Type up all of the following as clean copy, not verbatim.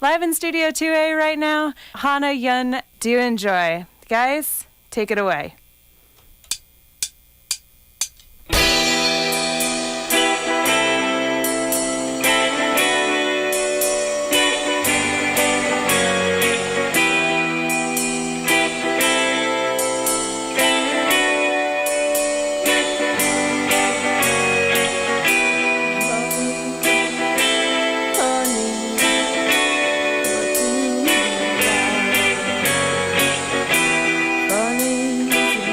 Live in Studio 2A right now, Hannah Yeun, do enjoy. Guys, take it away. Funny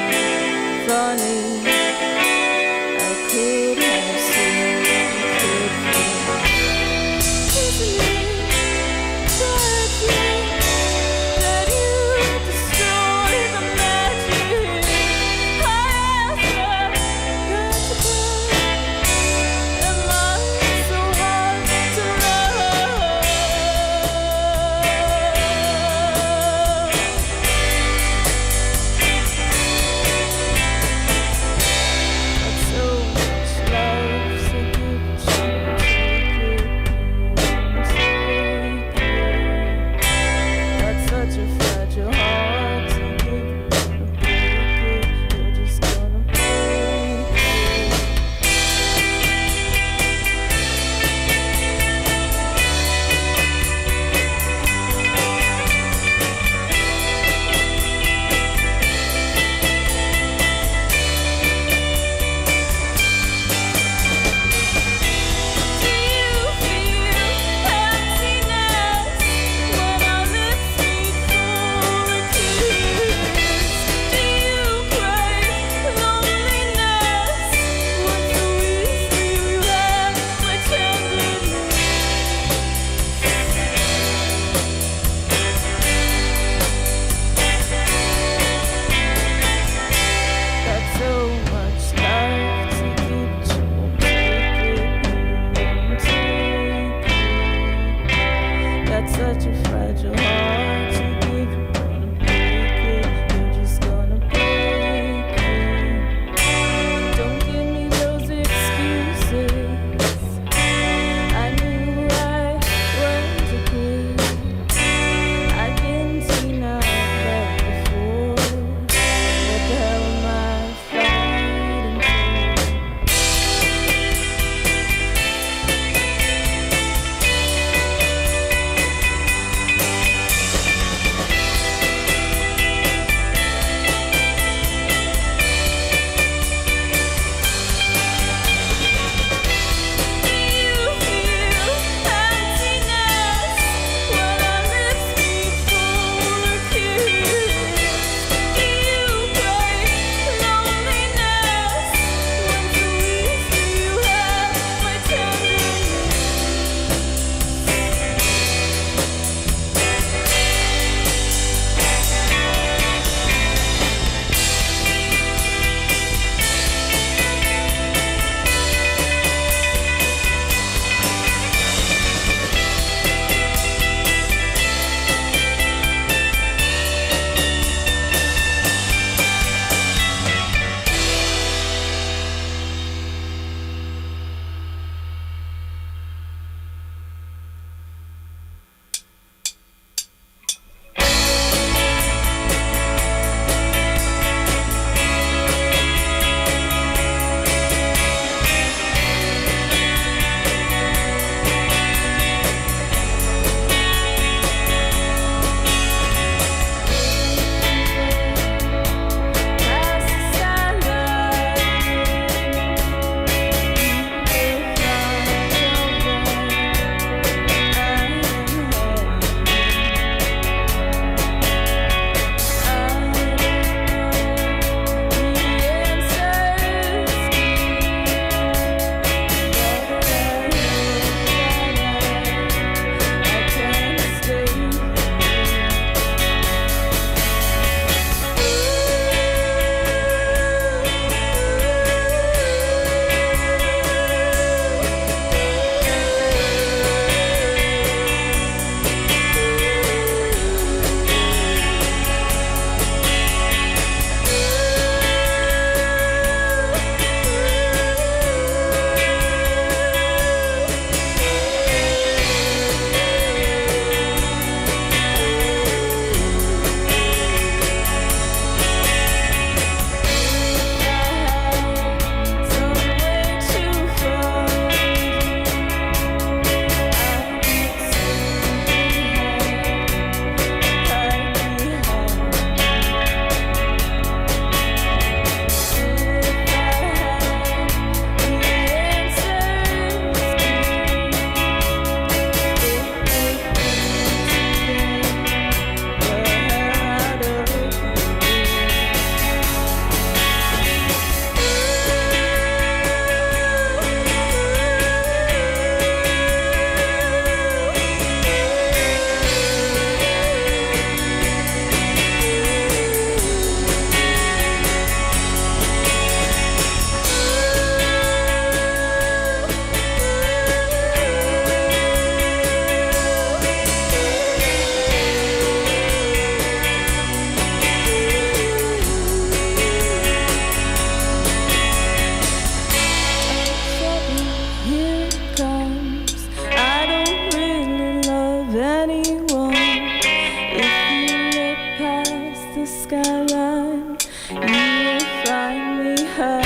I run, you will find me hurt.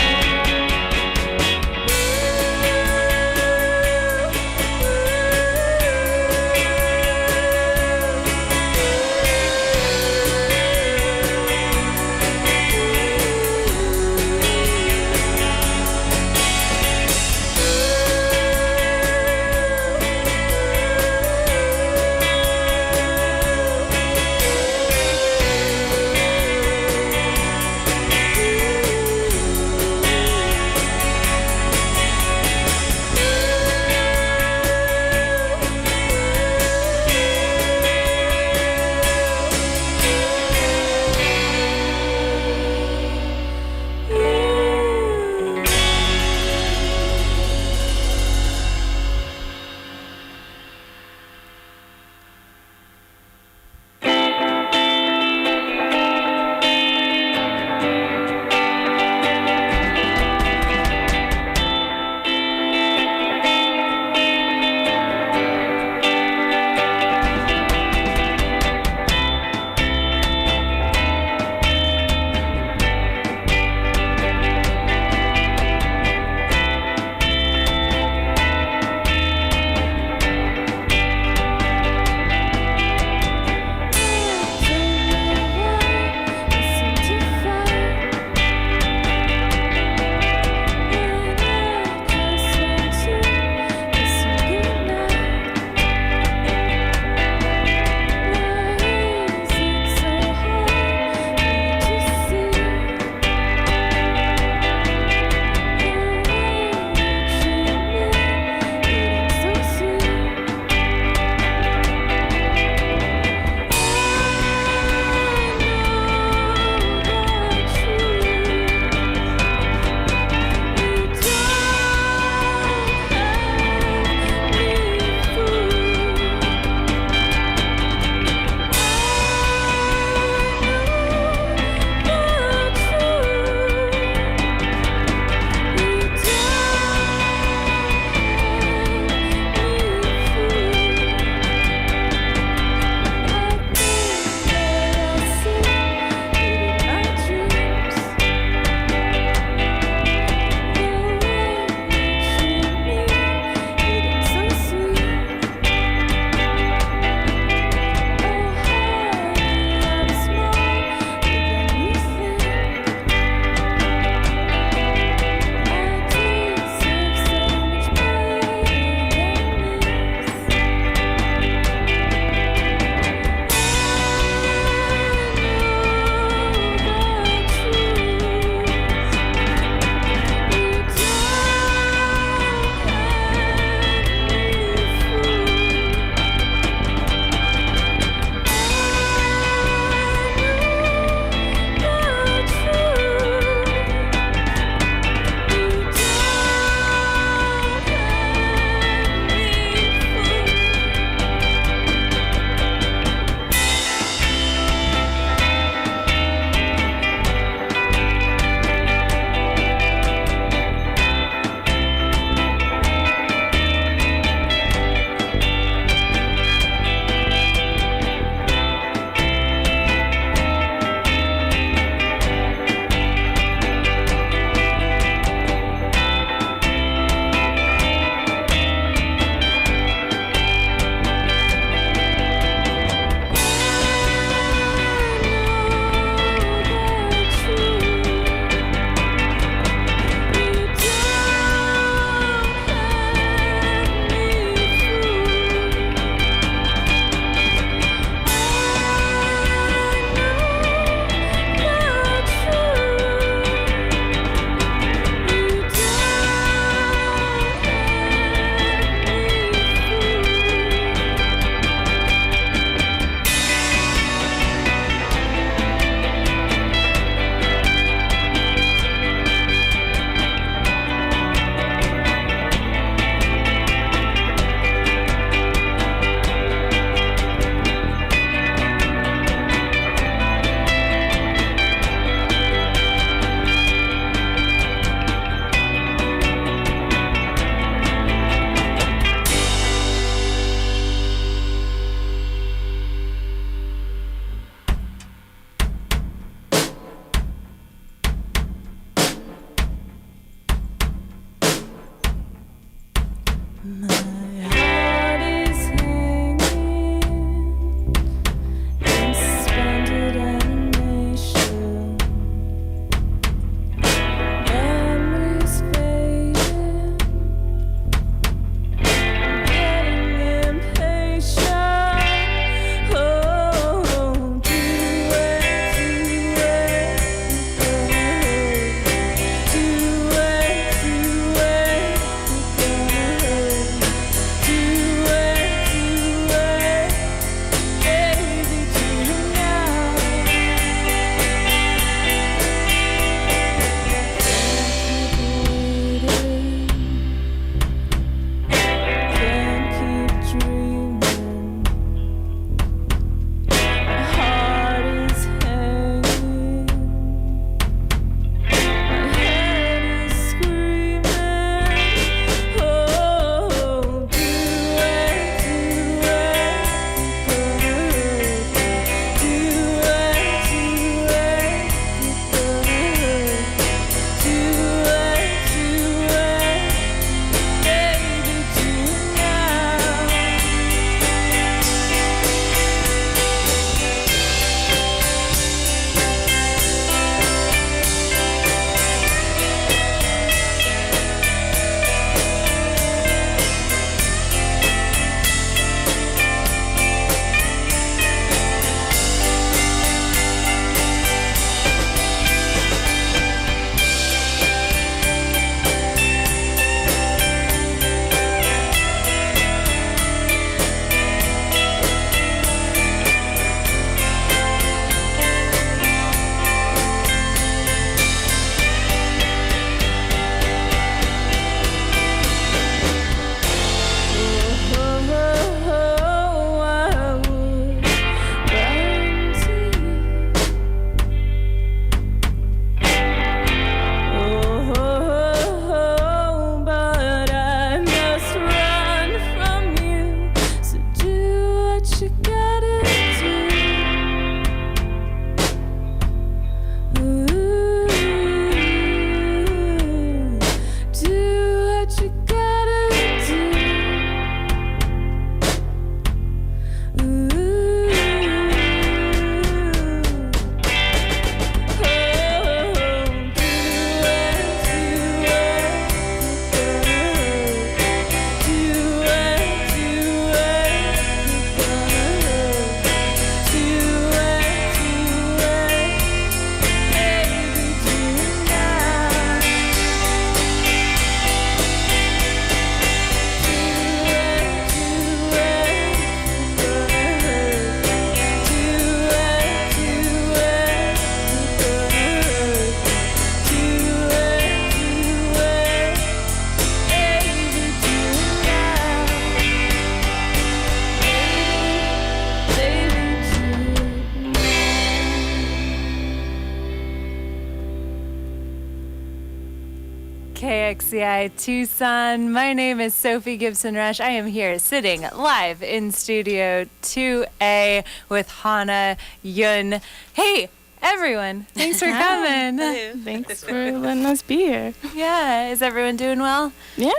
KXCI Tucson. My name is Sophie Gibson Rush. I am here sitting live in Studio 2A with Hannah Yeun. Hey, everyone. Thanks for coming. Thanks for letting us be here. Yeah, is everyone doing well? Yeah.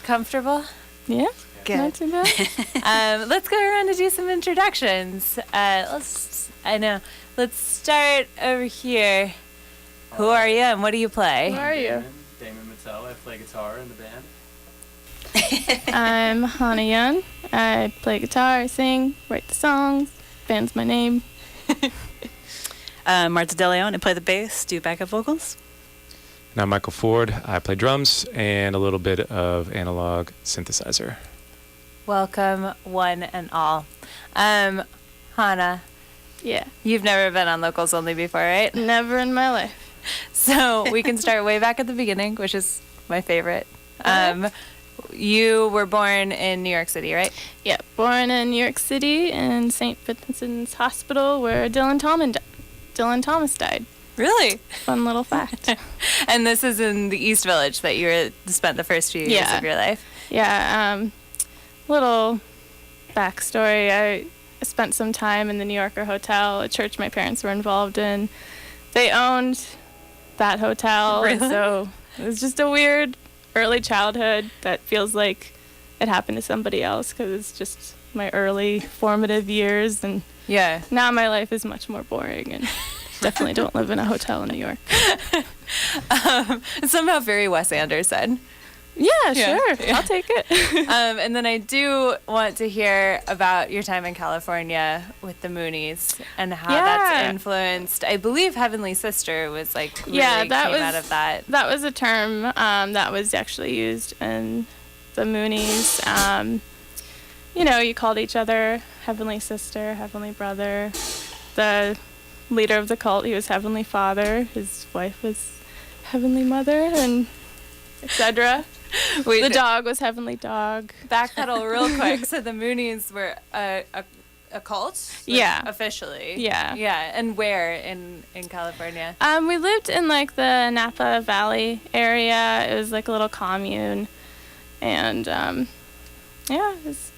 Comfortable? Yeah. Good. Not too bad. Let's go around and do some introductions. Let's start over here. Who are you and what do you play? Who are you? Damon Mattel. I play guitar in the band. I'm Hannah Yeun. I play guitar, sing, write the songs. Band's my name. Marta DeLeon, I play the bass, do backup vocals. And I'm Michael Ford. I play drums and a little bit of analog synthesizer. Welcome, one and all. Hannah, Yeah. you've never been on Locals Only before, right? Never in my life. So we can start way back at the beginning, which is my favorite. You were born in New York City, right? Yeah. Born in New York City in St. Vincent's Hospital where Dylan Thomas died. Really? Fun little fact. And this is in the East Village that you spent the first few years Yeah. of your life. Yeah. Little backstory. I spent some time in the New Yorker Hotel, a church my parents were involved in. They owned that hotel. Really? And so it was just a weird early childhood that feels like it happened to somebody else because it's just my early formative years. And Yeah. now my life is much more boring and definitely don't live in a hotel in New York. Somehow very Wes Anderson. Yeah, Yeah. sure. I'll take it. And then I do want to hear about your time in California with the Moonies and how that's Yeah. influenced. I believe Heavenly Sister was like really Yeah, that came was- out of that. That was a term that was actually used in the Moonies. You called each other Heavenly Sister, Heavenly Brother. The leader of the cult, he was Heavenly Father. His wife was Heavenly Mother, and etc. Wait, The dog was Heavenly Dog. backpedal real quick. So the Moonies were a cult? Like, Yeah. officially. Yeah. Yeah. And where in California? We lived in like the Napa Valley area. It was like a little commune, and it was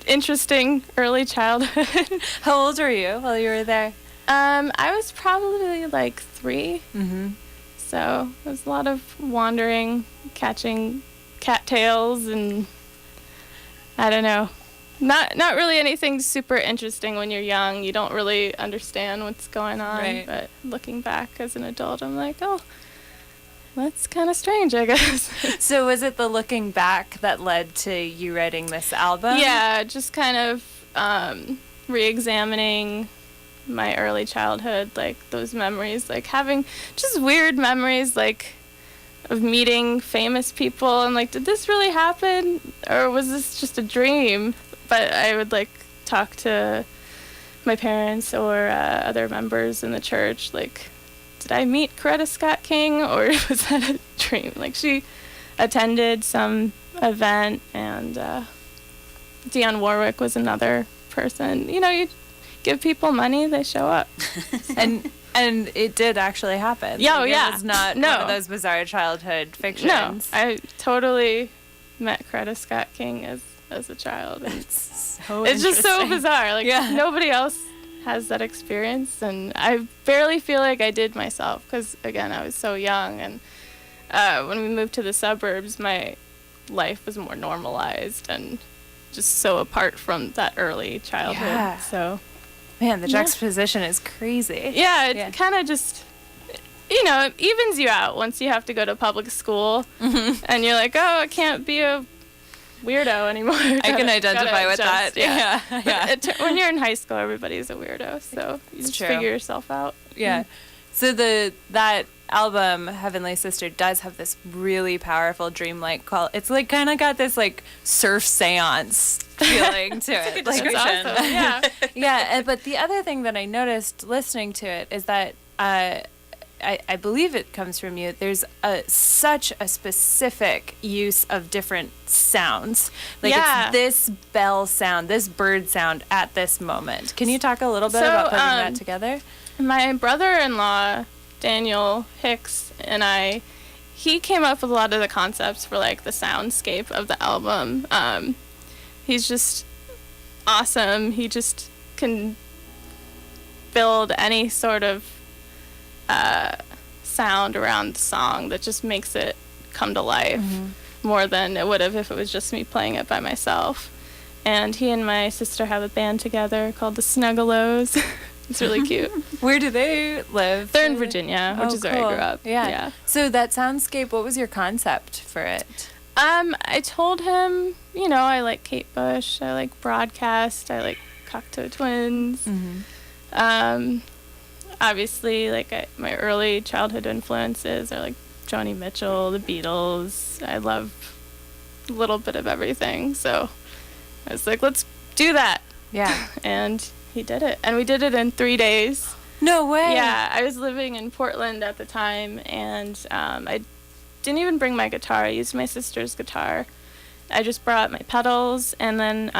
interesting early childhood. How old were you while you were there? I was probably like 3, Mm-hmm. so it was a lot of wandering, catching cattails, and I don't know. Not really anything super interesting when you're young. You don't really understand what's going on. Right. But looking back as an adult, I'm like, oh, that's kind of strange, I guess. So was it the looking back that led to you writing this album? Yeah, just kind of re-examining my early childhood, like those memories, like having just weird memories, like of meeting famous people and like, did this really happen or was this just a dream? But I would like talk to my parents or other members in the church, like, did I meet Coretta Scott King or was that a dream? Like, she attended some event, and Dionne Warwick was another person. You give people money, they show up. And it did actually happen. Yeah, Like, yeah. It was not No. one of those bizarre childhood fictions. No, I totally met Coretta Scott King as a child. And So it's just so interesting. bizarre. Like, Yeah. nobody else has that experience, and I barely feel like I did myself because, again, I was so young. And when we moved to the suburbs, my life was more normalized and just so apart from that early childhood. Yeah. So, Man, the Yeah. juxtaposition is crazy. yeah, it Yeah. kind of just, it evens you out once you have to go to public school. Mm-hmm. And you're like, oh, I can't be a weirdo anymore. I can Gotta identify with that. adjust. Yeah. Yeah. When you're in high school, everybody's a weirdo, so you It's just true. figure yourself out. Yeah. So that album, Heavenly Sister, does have this really powerful dreamlike quality. It's like kind of got this like surf seance feeling to it. That's Like, awesome. Yeah. yeah. But the other thing that I noticed listening to it is that I believe it comes from you. There's such a specific use of different sounds. Like Yeah. it's this bell sound, this bird sound at this moment. Can you talk a little bit So, about putting that together? My brother-in-law, Daniel Hicks, and I he came up with a lot of the concepts for like the soundscape of the album. He's just awesome. He just can build any sort of sound around the song that just makes it come to life more than it would have if it was just me playing it by myself. And he and my sister have a band together called the Snuggalos. It's really cute. Where do they live? They're in Virginia, which is where I grew up. Yeah. So that soundscape, what was your concept for it? I told him, you know, I like Kate Bush, I like Broadcast, I like Cocteau Twins. Obviously, like my early childhood influences are like Joni Mitchell, the Beatles. I love a little bit of everything. So I was like, let's do that. Yeah. And he did it. And we did it in 3 days. No way. Yeah, I was living in Portland at the time, and I didn't even bring my guitar. I used my sister's guitar. I just brought my pedals, and then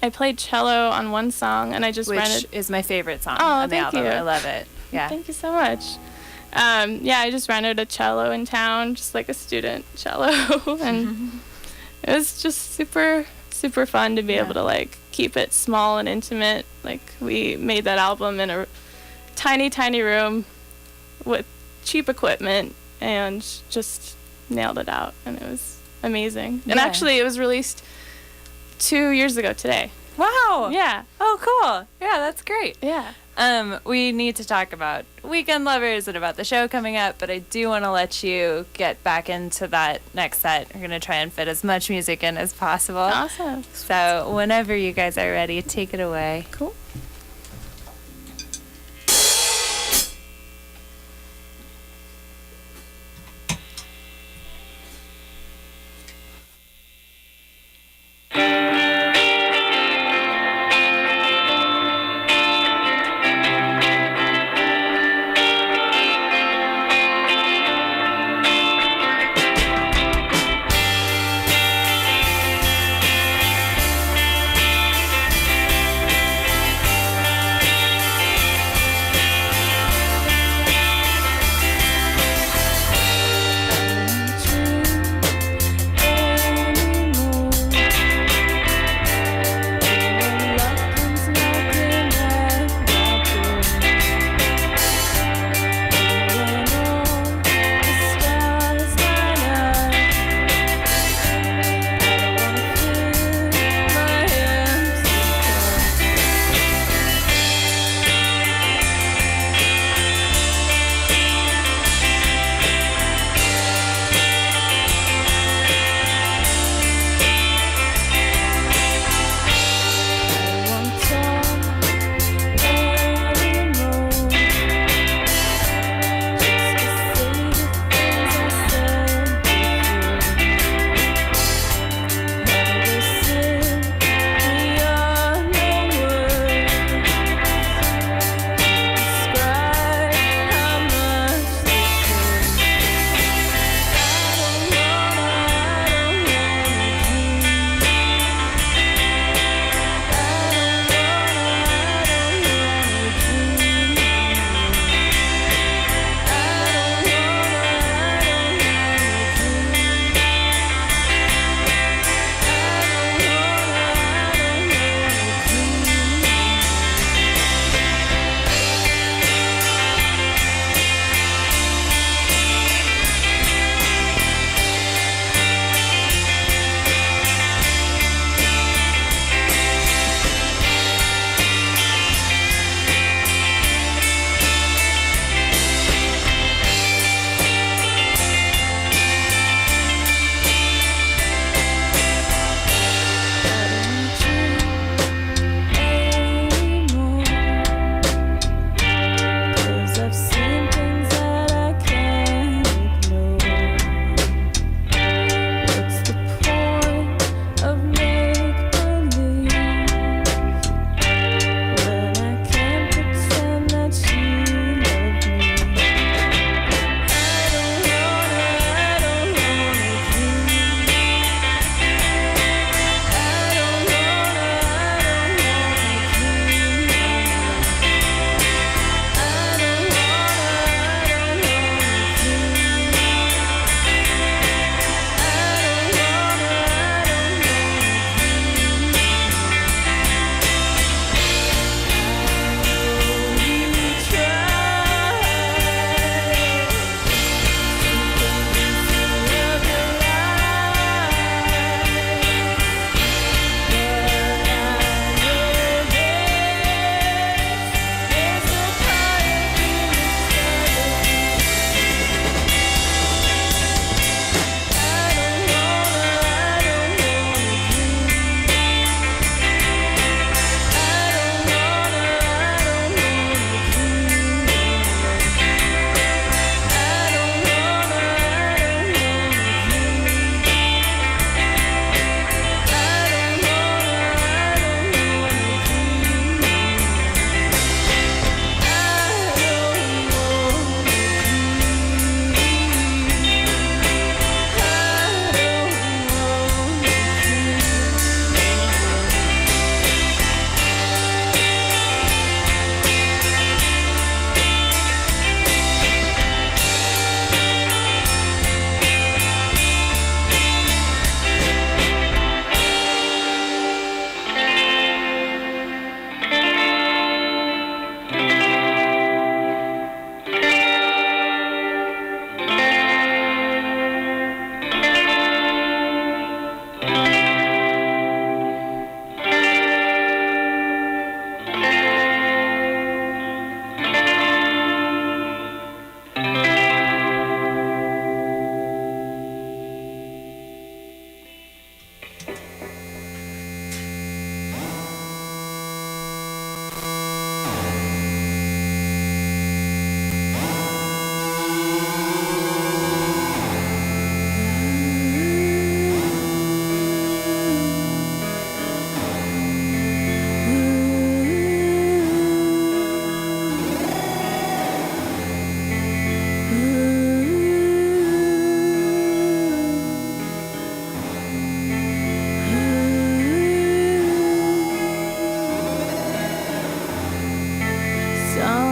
I played cello on one song, and I just Which is my favorite song Oh, on the thank album. you. I love it. Yeah. Thank you so much. Yeah, I just rented a cello in town, just like a student cello, and it was just super, super fun to be able to like keep it small and intimate. Like we made that album in a tiny, tiny room with cheap equipment and just nailed it out, and it was amazing. And actually, it was released 2 years ago today. Wow. Yeah. Oh, cool. Yeah, that's great. Yeah. We need to talk about Weekend Lovers and about the show coming up, but I do want to let you get back into that next set. We're going to try and fit as much music in as possible. Awesome. So whenever you guys are ready, take it away. Cool. Thank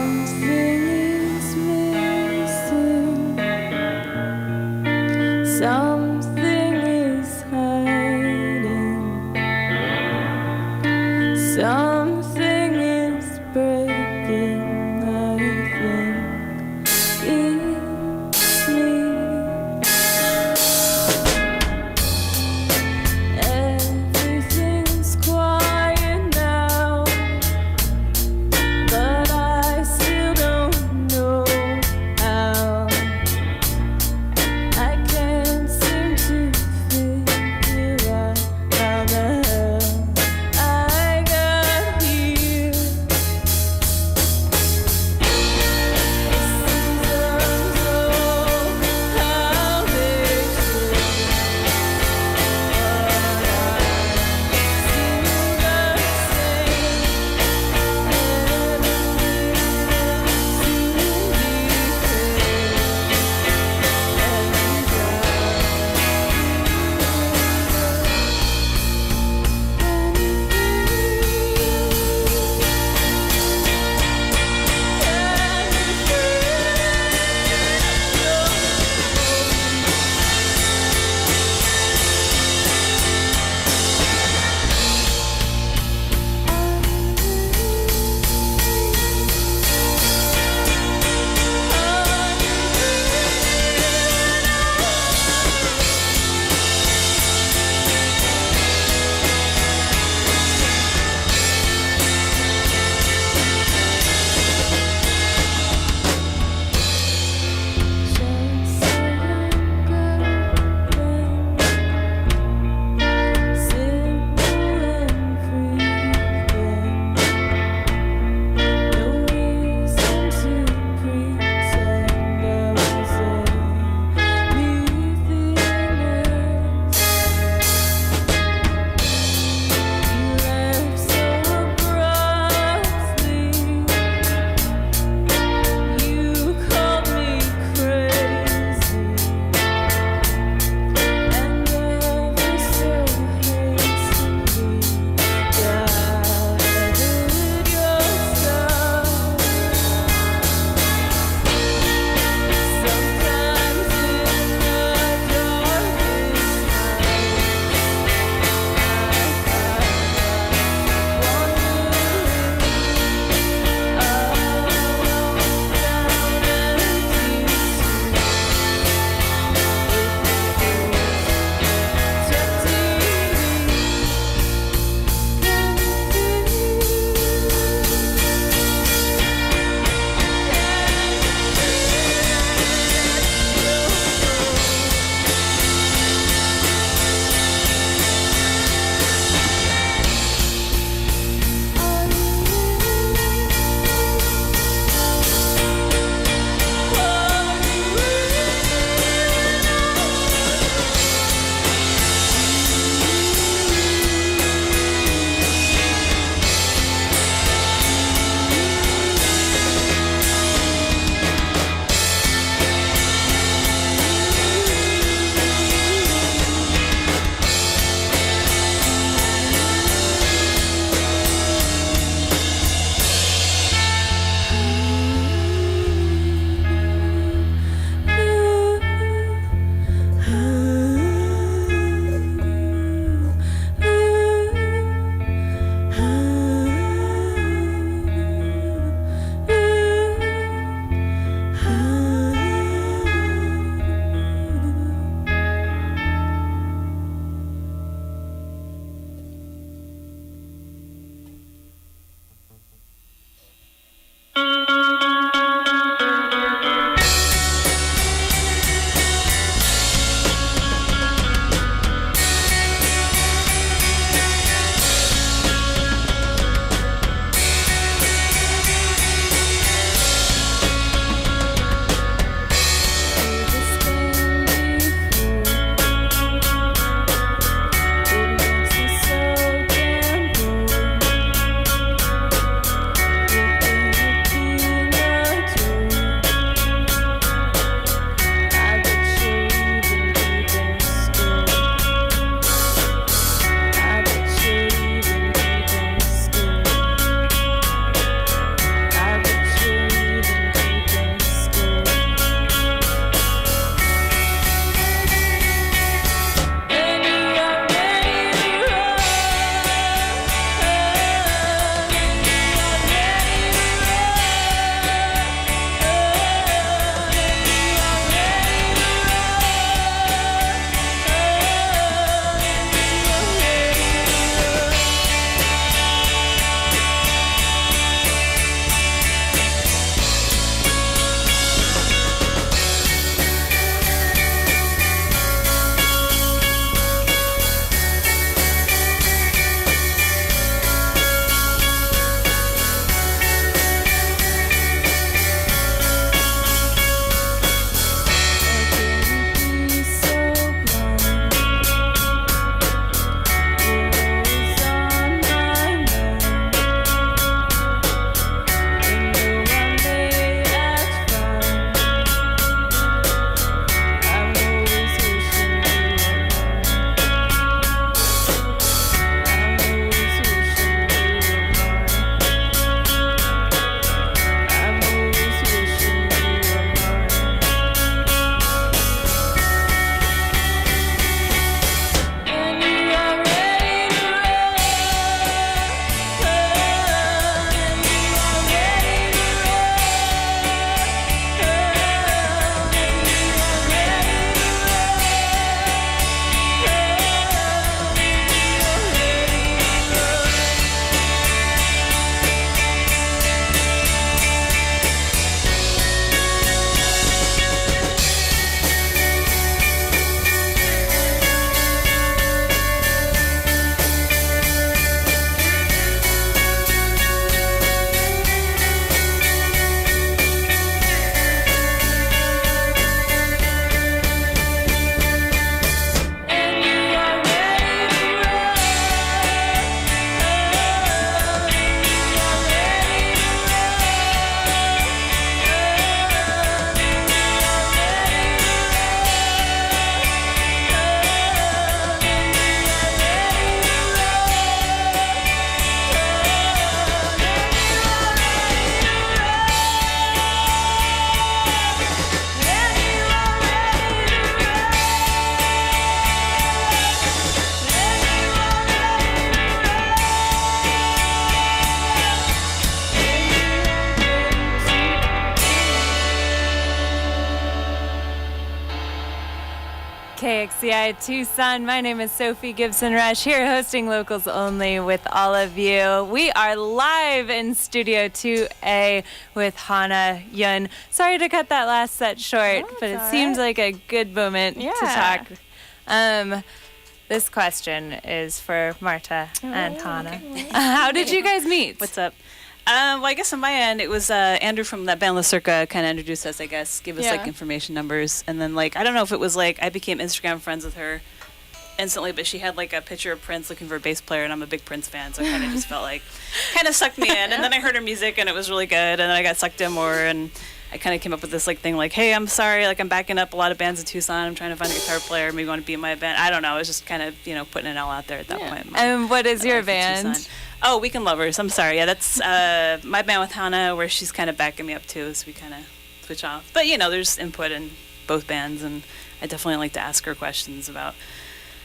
Something is missing. Something is hiding. Something is breaking, I think, in me. Everything's quiet now, but I still don't know how. I can't say KXCI Tucson. My name is Sophie Gibson Rush, here hosting Locals Only with all of you. We are live in Studio 2A with Hannah Yeun. Sorry to cut that last set short, but it seems like a good moment to talk. This question is for Marta and Hannah. Okay. How did you guys meet? What's up? Well, I guess on my end, it was Andrew from that band La Circa kind of introduced us, I guess, gave us like information numbers. And then like, I don't know if it was like, I became Instagram friends with her instantly, but she had like a picture of Prince looking for a bass player, and I'm a big Prince fan, so it kind of just felt like, kind of sucked me in. And then I heard her music and it was really good, and then I got sucked in more, and I kind of came up with this like thing like, hey, I'm sorry, like I'm backing up a lot of bands in Tucson, I'm trying to find a guitar player, maybe you want to be in my band. I don't know, I was just kind of, you know, putting it all out there at that point. And what is your band? Oh, Weekend Lovers. I'm sorry. Yeah, that's my band with Hannah, where she's kind of backing me up too, so we kind of switch off. But you know, there's input in both bands, and I definitely like to ask her questions about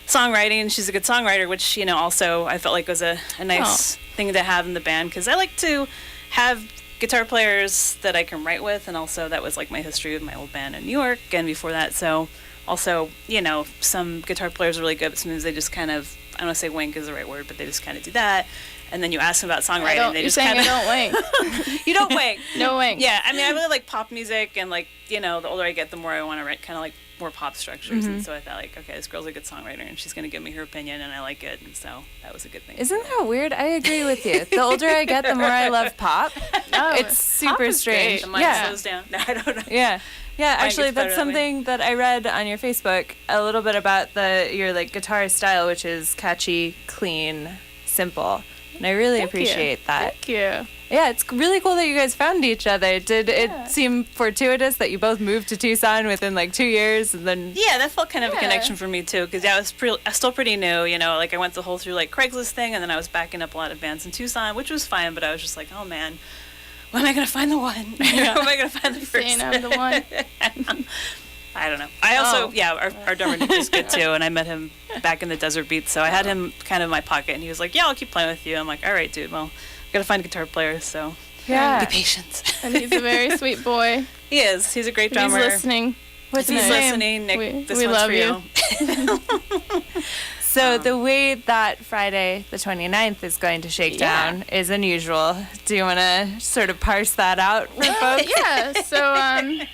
songwriting. She's a good songwriter, which, you know, also I felt like was a nice thing to have in the band, because I like to have guitar players that I can write with, and also that was like my history with my old band in New York and before that. So also, you know, some guitar players are really good, but sometimes they just kind of, I don't want to say wink is the right word, but they just kind of do that. And then you ask them about songwriting, and they just kind of don't wink. You don't wink. No wink. Yeah, I mean, I really like pop music, and like, you know, the older I get, the more I want to write kind of like more pop structures. And so I thought like, okay, this girl's a good songwriter, and she's going to give me her opinion, and I like it, and so that was a good thing. Isn't that weird? I agree with you. The older I get, the more I love pop. It's super strange. The mind slows down. No, I don't know. Yeah. Yeah, actually, gets better that's that way. something that I read on your Facebook, a little bit about your like guitar style, which is catchy, clean, simple. And I really appreciate that. Thank you. Yeah, it's really cool that you guys found each other. Did it seem fortuitous that you both moved to Tucson within like 2 years, and then? Yeah, that felt kind of a connection for me too, because I was still pretty new. You know, like I went the whole through like Craigslist thing, and then I was backing up a lot of bands in Tucson, which was fine. But I was just like, oh man, when am I gonna find the one? When am I gonna find the person? Saying I'm the one. I don't know. I also, our drummer Nick is good too, and I met him back in the Desert Beats, so I had him kind of in my pocket, and he was like, yeah, I'll keep playing with you. I'm like, all right, dude, well, I gotta find a guitar player, so be patient. And he's a very sweet boy. He is. He's a great drummer. He's listening. What's his name? Nick, this one's love for you. So the way that Friday the 29th is going to shake down is unusual. Do you want to sort of parse that out for folks? Yeah, so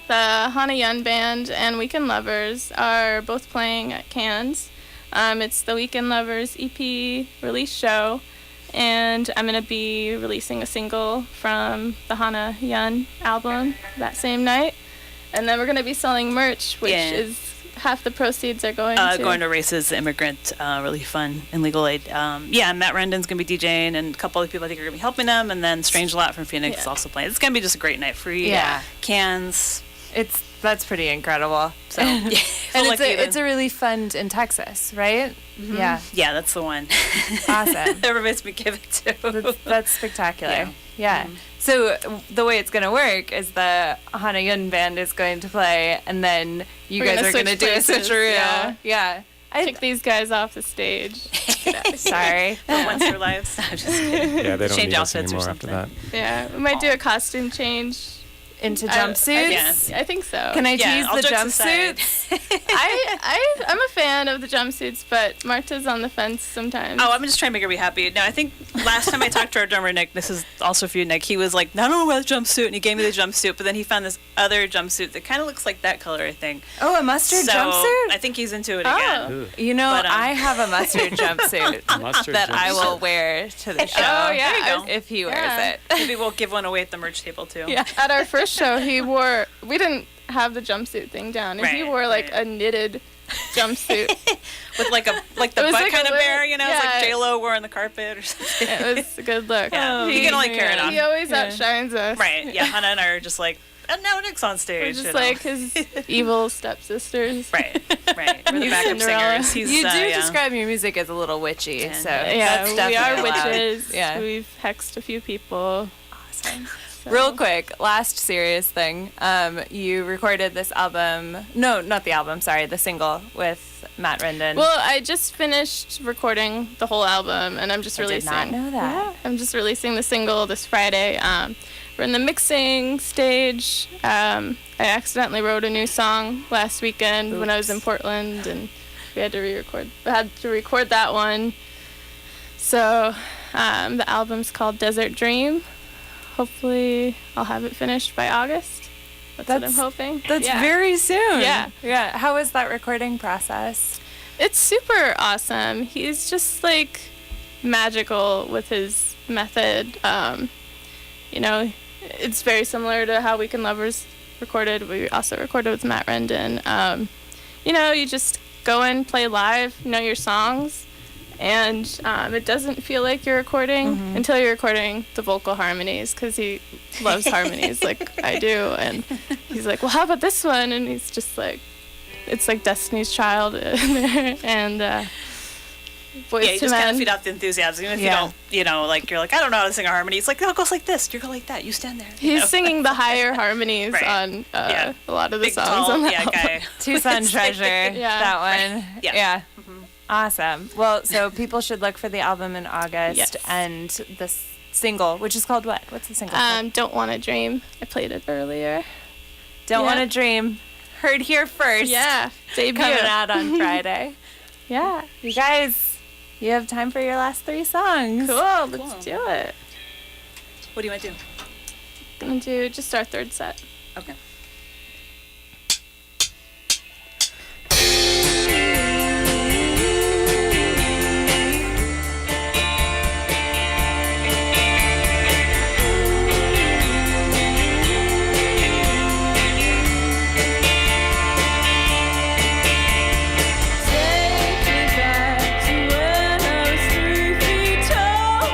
the Hannah Yeun Band and Weekend Lovers are both playing at Cannes. It's the Weekend Lovers EP release show, and I'm going to be releasing a single from the Hannah Yeun album that same night. And then we're going to be selling merch, which is half the proceeds are going to Races, the Immigrant Relief Fund and Legal Aid. Matt Rendon's going to be DJing, and a couple other people I think are going to be helping them, and then Strange Lot from Phoenix is also playing. It's going to be just a great night. Free cans. That's pretty incredible. So, and it's a relief fund in Texas, right? Mm-hmm. Yeah, that's the one. Awesome. Everybody's been given to. That's spectacular. Yeah. Mm-hmm. So the way it's going to work is the Hannah Yeun Band is going to play, and then you guys are going to do a switcheroo. Yeah. I took these guys off the stage. Sorry. For once in their lives. I'm just kidding. Yeah, they don't Change need us outfits or anymore after something. that. Yeah, we might do a costume change. Into jumpsuits? I think so. Can I tease the jumpsuits? I'm a fan of the jumpsuits, but Marta's on the fence sometimes. Oh, I'm just trying to make her be happy. No, I think last time I talked to our drummer, Nick, this is also for you, Nick, he was like, I don't know about the jumpsuit, and he gave me the jumpsuit, but then he found this other jumpsuit that kind of looks like that color, I think. Oh, a mustard jumpsuit? I think he's into it again. You know, I have a mustard jumpsuit that I will wear to the show. Oh, yeah. If he wears it. Maybe we'll give one away at the merch table, too. Yeah. At our first show, we didn't have the jumpsuit thing down, and he wore like a knitted jumpsuit with like the butt kind of bear, you know, it's like J-Lo wearing the carpet or something. It was a good look. He can only carry it on. He always outshines us. Right. Yeah. Hannah and I are just like, and now Nick's on stage. We're just like his evil stepsisters. Right. We're the backup singers. You do describe your music as a little witchy, so that's definitely we are allowed. witches. Yeah. We've hexed a few people. Awesome. So. Real quick, last serious thing. You recorded this album. No, not the album. Sorry, the single with Matt Rendon. Well, I just finished recording the whole album, and I'm just releasing. I did not know that. Yeah, I'm just releasing the single this Friday. we're in the mixing stage. I accidentally wrote a new song last weekend when I was in Portland, and we had to record that one. So the album's called Desert Dream. Hopefully I'll have it finished by August. That's what I'm hoping. That's very soon. Yeah. Yeah. How was that recording process? It's super awesome. He's just like magical with his method. You know, it's very similar to how Weekend Lovers recorded. We also recorded with Matt Rendon. You know, you just go in, play live, know your songs, and it doesn't feel like you're recording until you're recording the vocal harmonies, because he loves harmonies like I do. And he's like, well, how about this one? And he's just like, it's like Destiny's Child in there. And Boys Yeah, you to just kind Men. of feed off the enthusiasm. Even if you don't, you know, like, you're like, I don't know how to sing a harmony. It's like, no, it goes like this. You go like that. You stand there. You He's know? singing the higher harmonies Right. on a lot of the Big, songs tall, on the yeah, album. guy. Tucson Treasure. Yeah. That one. Yeah. Yeah. Awesome. Well, so people should look for the album in August Yes. and the single, which is called what? What's the single called? Don't Wanna Dream. I played it earlier. Don't yeah. Want to Dream. Heard here first. Yeah, debut. Coming out on Friday. Yeah. You guys, you have time for your last 3 songs. Cool, let's do it. What do you want to do? Gonna do just our third set. Okay. Take me back to when I was 3 feet tall.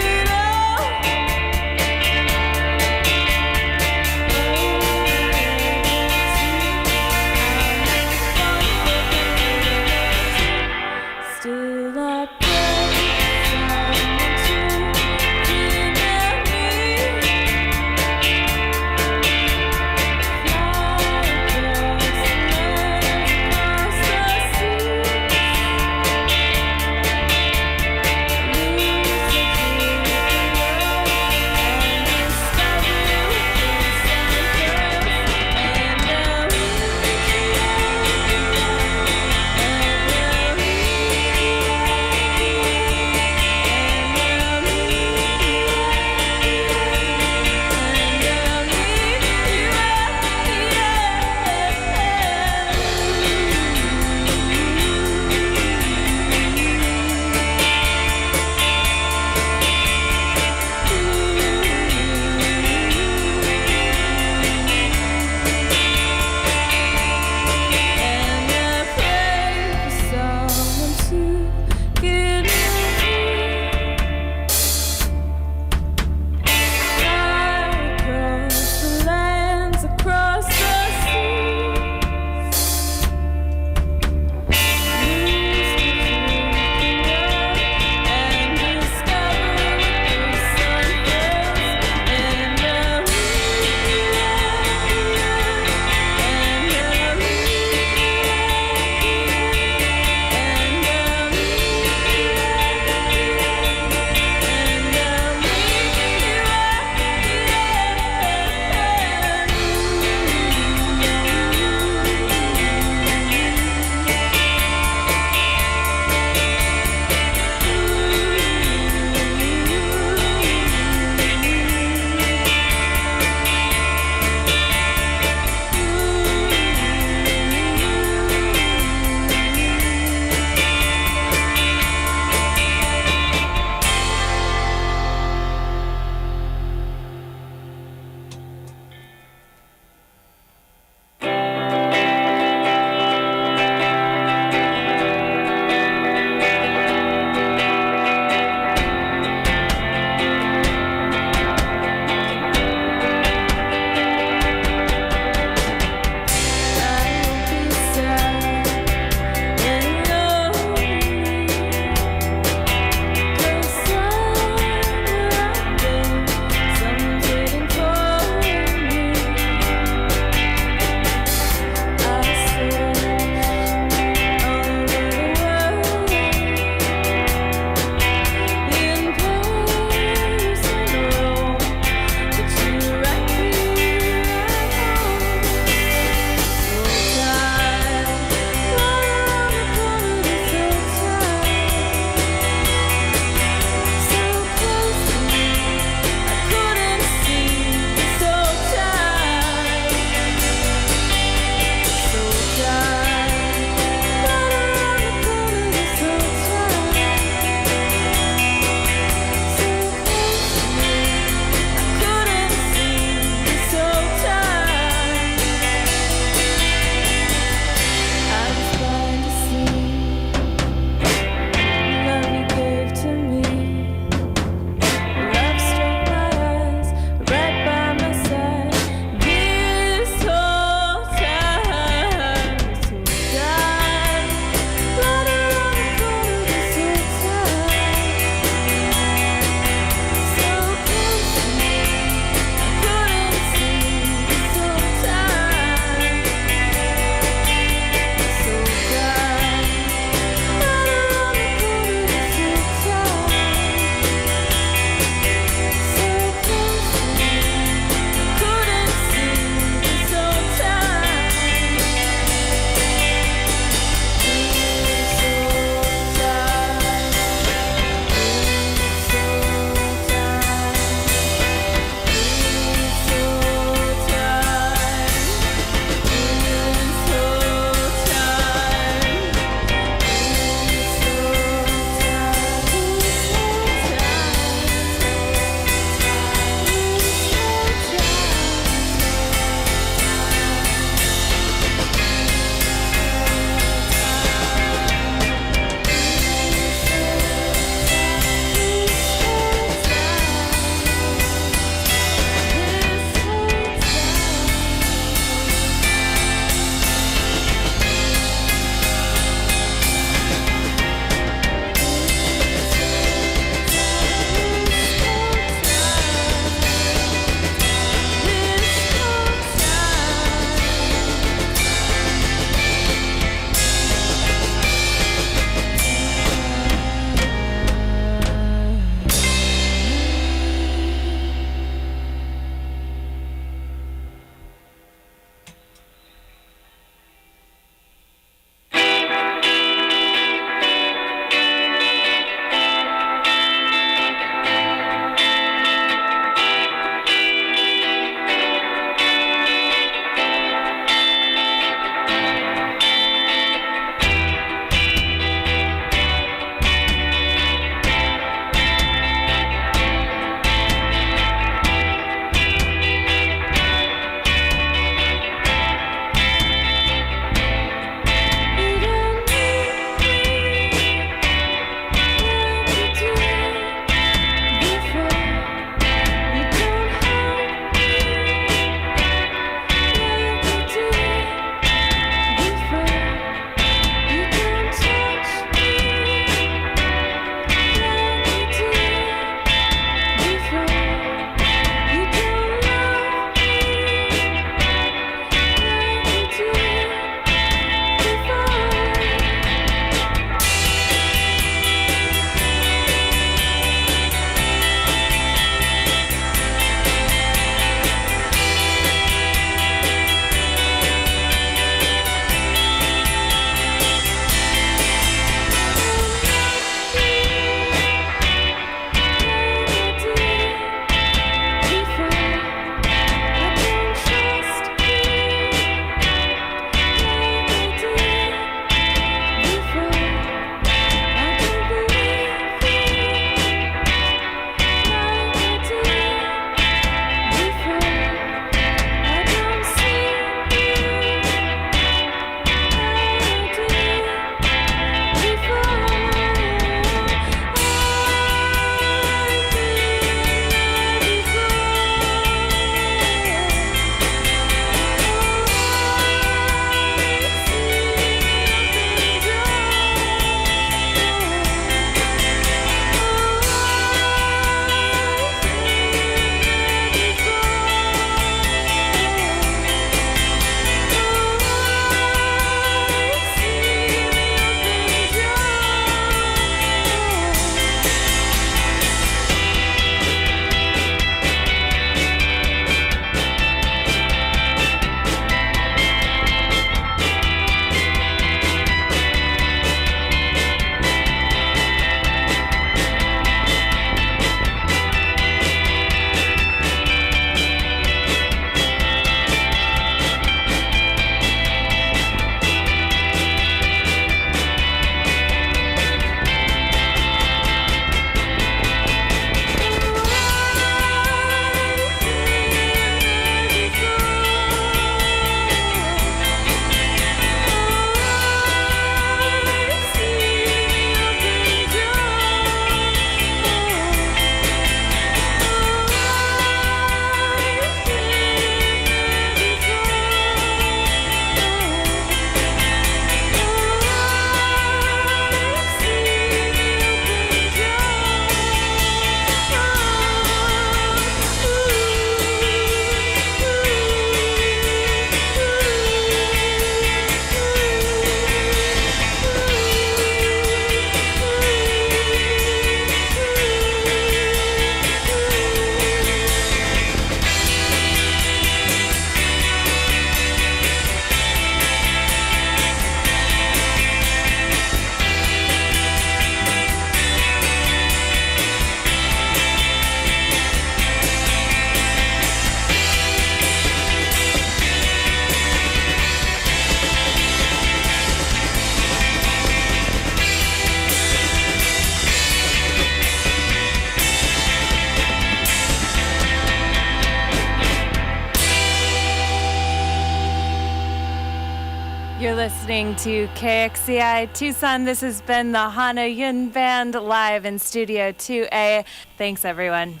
You're listening to KXCI Tucson. This has been the Hannah Yeun Band live in Studio 2A. Thanks, everyone.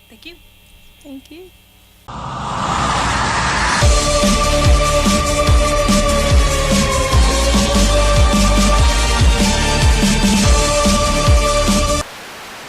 Thank you. Thank you.